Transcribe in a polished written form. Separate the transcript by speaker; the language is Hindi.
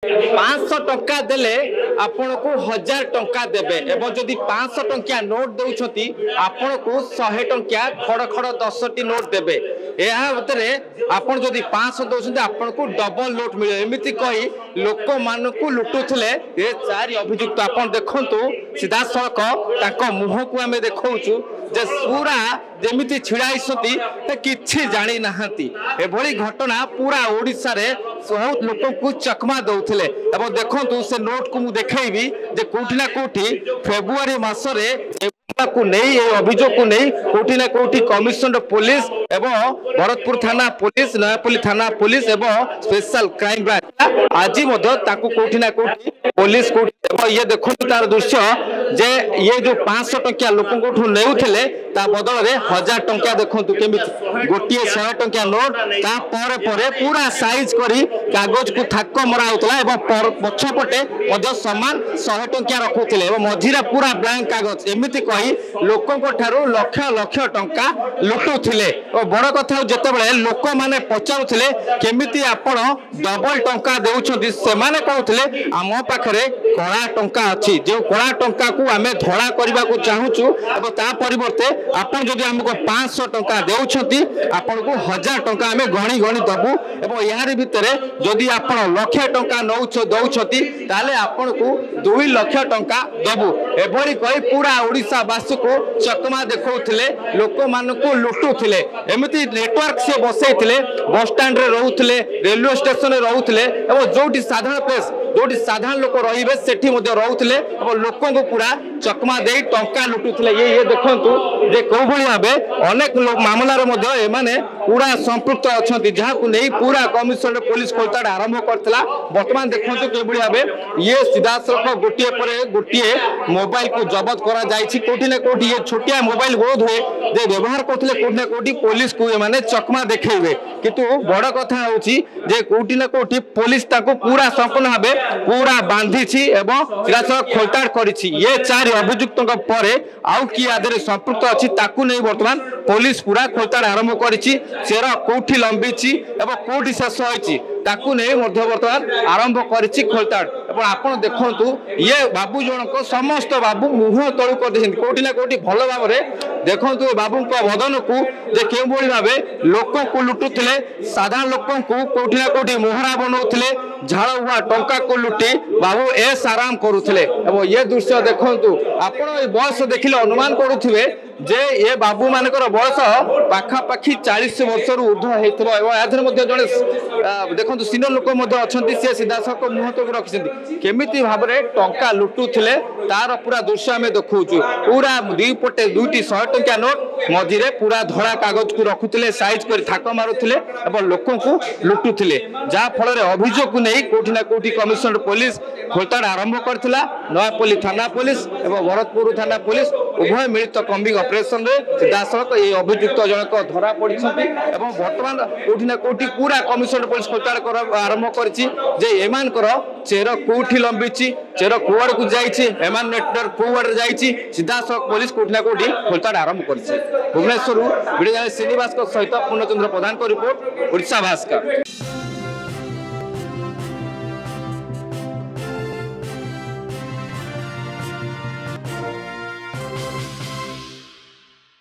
Speaker 1: 500 टंका देले आपण को 1000 टंका देबे एवं जदि 500 टंकिया नोट देउछती आपण को 100 टंकिया खड़ खड़ 10 टी नोट देबे एहा भतरे आपण जदि 500 देउछती आपण को डबल नोट मिले एमिति कहि लोक मान को लुटुथले ए चारि अभियुक्त आपण देखंतु सीधा सड़क ताको मुह को हमें देखौछु जे पूरा जेमिति छिड़ाईसती किछि जानी नाहंती एभली घटना पूरा ओडिसा रे बहुत लोक को चकमा दउथले एवं देखंतु से नोट को मु देखैबी जे कोठी ना कोठी फेब्रुआरी मास रे को नहीं अभियोग को नहीं कोठी ना कोठी कमिश्नर पुलिस एवं भरतपुर थाना पुलिस नयापल्ली थाना पुलिस एवं स्पेशल क्राइम ब्रांच आज कोठी ना कोठी पुलिस ये देखो तार दृश्य जे ये जो 500 टंकिया लोक नेउथिले ता बदल रे 1000 टंकिया देखंतु केमिति गोटिए 100 टंकिया नोट ता परे परे पूरा साइज करी कागज को थाक मरा होतला एवं पछपटे मध्य समान 100 टंकिया रखुथिले एवं मझिरा पूरा ब्लैंक कागज एमिति कही लोकंको ठारू लक्ष लक्ष टंका लुटुथिले और बड़ कथा जेतेबेले लोक माने पचारुथिले केमिति आपण डबल टंका देउछथि सेमाने कहउथिले आम पाखरे कड़ा टंका अछि जे कड़ा टंका को आमे धड़ा करबा को चाहूछु एवं ता परिवर्ते आपण जदि हमको 500 टंका देउछथि आपण को 1000 टंका आमे गणी गणी दबु एवं यार भितरे जदि आपण लक्ष टंका नउछ दउछथि ताले आपण को 2 लाख टंका दबु एभली कहि पूरा ओडिसा वासी को चकमा देखौथिले लोक मान को लुटुथिले एमिति नेटवर्क से बसैथिले बस स्टैंड रे रहउथिले रेलवे स्टेशन रे रहउथिले एवं जोटी साधारण प्लेस जोटी साधारण लोक रहिबे सेठी मध्ये रहउथिले एवं लोकों को पूरा चकमा देई टंका लुटुथिले ये देखंतु जे को भली भाबे अनेक लोक मामला रे मध्ये ए माने पूरा संपृक्त अछंती जहा को नै पूरा कमिश्नर पुलिस कोलताड आरंभ करतला वर्तमान देखंतु के भली भाबे ये सीधा सड़क गोटिए परे गोटिए मोबाइल को जब्त करा जायछि कोठी ना कोठी ये छोटिया मोबाइल बोध हुए जे व्यवहार करथले कोठी ना कोठी पुलिस को ए माने चकमा देखैबे किंतु बड़ कथा होछि जे कोठी ना कोठी पुलिस ताको पूरा संपूर्ण भाबे पूरा बांधीछि एवं सीधा सड़क खोलताड़ करिछि ये 4 अभियुक्तों परे आउ कि आदरे संपृक्त अछि ताकू नै वर्तमान पुलिस पूरा खोलताड़ आरंभ करिछि सेरा कोठी लंबीछि एवं कोठी शेष होइछि ताकू नै मध्य वर्तमान आरंभ करिछि खोलताड़ एवं आपण देखंतु ये बाबू जनक समस्त बाबू मुह तळु कर देछन कोठी ना कोठी भलो भाबरे देखंतु बाबू को बदन को जे के बोली भाबे लोक को लुटुथिले साधारण लोक को कोठी ना कोठी मोहरा बनौथिले झाड़ हुआ टंका को लुटी बाबू एस आराम करुथिले एवं ये दृश्य देखंतु आपण ए बयस देखिले अनुमान करुथिबे जे ये बाबू मानकर बयस पाखा पाखी 40 वर्ष रु ऊर्ध्व हेतबो एवं आधर मध्ये जणे देखंतु सीनियर लोक मध्ये अछंती से सीधा सक मुह तो रखिसंती केमिति भाबरे टंका लुटुथिले तार पूरा दृश्य हमें देखौछु पूरा दुई पटे दुईटी 100 टंका नोट मझिरे पूरा धड़ा कागज को रखुथिले साइज कर थाक मारुथिले एवं लोकों को लुटुथिले जा फल रे अभियोग को नै कोठी ना कोठी कमिश्नर पुलिस खोलताड़ आरंभ करथिला नयापल्ली थाना पुलिस एवं भरतपुर थाना पुलिस उभय मिलित कम्बिंग ऑपरेशन रे सीधा सड़क ये अभियुक्त जनक धरा पड़िछंती एवं वर्तमान कोठी ना कोठी पूरा कमिश्नर पुलिस खोलताड़ आरंभ करछि जे एमान कर चेर कोठी लंबीछि चेर कुआड को जाइछि एमान नेटवर्क कुआड जाइछि सीधा सड़क पुलिस कोठी ना कोठी खोलताड़ आरंभ करछि भुवनेश्वर वीडियो जर्नलिस्ट श्रीनिवास को सहित पूर्णचंद्र प्रधान को रिपोर्ट ओडिशा भास्कर।